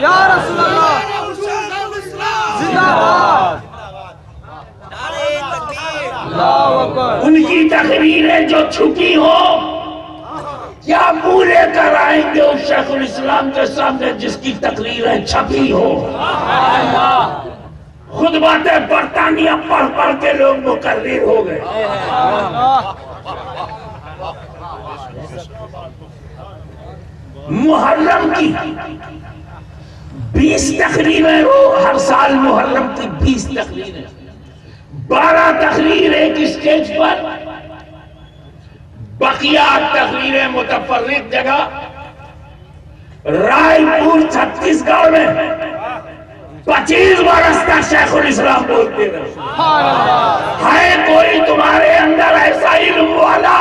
یا رسول اللہ زندہ باد اللہ اکبر ان کی تقریریں جو چھپی ہو کیا منہ لے کر آئیں گے اس شیخ الاسلام کے سامنے جس کی تقریریں چھپی ہو خطبات برطانیہ پڑھ پڑھ کے لوگ مقرر ہو گئے محرم کی 20 تقریریں ہو ہر سال محرم کی 20 تقریریں 12 تقریر ایک اسٹیج پر بقیہ تقریریں متفرق جگہ رائے پور چھتیس گڑھ میں 25 برس تک شیخ الاسلام بولتے رہے ہے کوئی تمہارے اندر ایسا علم والا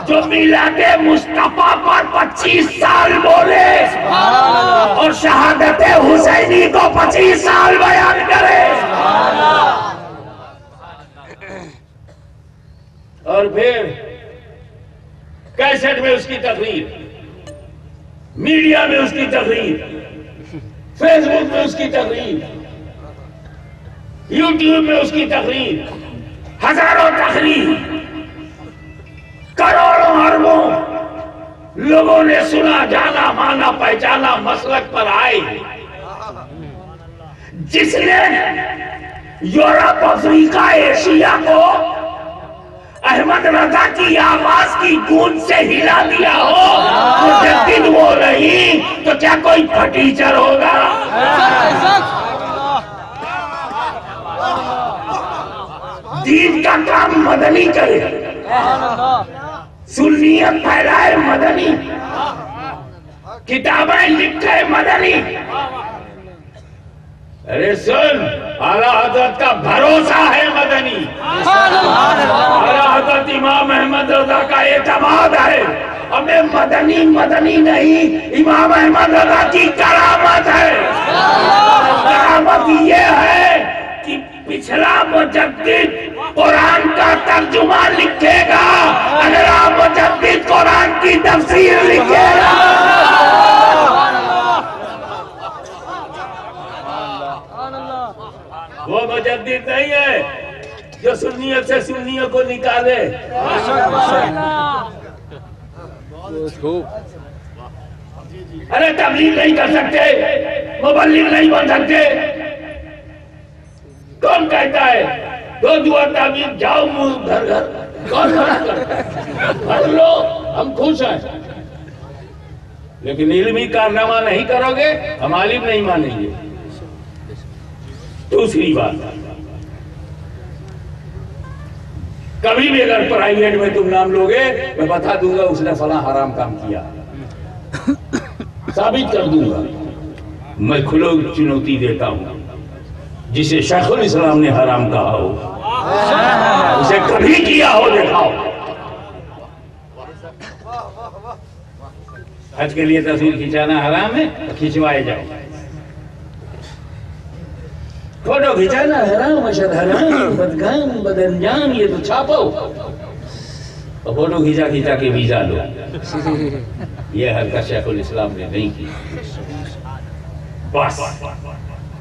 جو میلاد مصطفیٰ پر 25 سال بولے اور شہادت حسینی کو 25 سال بیان کرے اور پھر کیسٹ میں اس کی تقریر میڈیا میں اس کی تقریر فیس بک میں اس کی تقریر یوٹیوب میں اس کی تقریر ہزاروں تقریر کروڑوں اربوں لوگوں نے سنا جانا مانا پہچانا مسلک پر آئے جس نے یورپ افریقہ ایشیا کو احمد رضا کی آواز کی گونج سے ہلا دیا ہو مجدد وہ نہیں تو کیا کوئی پھٹیچر ہوگا دین کا کام مدنی کرے سنیت پھیلائے مدنی کتابیں لکھے مدنی ارے سن اعلیٰ حضرت کا بھروسہ ہے مدنی اعلیٰ حضرت امام احمد رضا کا اعتماد ہے ہمیں مدنی نہیں امام احمد رضا کی کرامت ہے کرامت یہ ہے کہ پچھلا مجدد قرآن کا ترجمہ لکھے گا اگلا مجدد قرآن کی تفسیر لکھے گا وہ مجدد نہیں ہے جو سنیت سے سنیوں کو نکالے ارے تبلیغ نہیں کر سکتے مبلغ نہیں بن سکتے کون کہتا ہے دو دعا تعبیر جاؤ گھر گھر کون منع کرتا ہے پڑھ لو ہم خوش ہیں لیکن علمی کارنامہ نہیں کرو گے ہم عالم نہیں مانیں گے دوسری بات کبھی بھی اگر پرائیویٹ میں تم نام لوگے میں بتا دوں گا اس نے فلاں حرام کام کیا ثابت کر دوں گا میں کھلو چنوتی دیتا ہوں جسے شیخ الاسلام نے حرام کہا ہو اسے کبھی کیا ہو دکھاؤ حج کے لیے تصویر کھینچانا حرام ہے کھینچوائے جاؤ فوٹو کھینچانا حرام اشد حرام بدگام بدانجام یہ تو چھاپو اور فوٹو کھینچا کے ویزا لو یہ حرکت شیخ الاسلام نے نہیں کی بس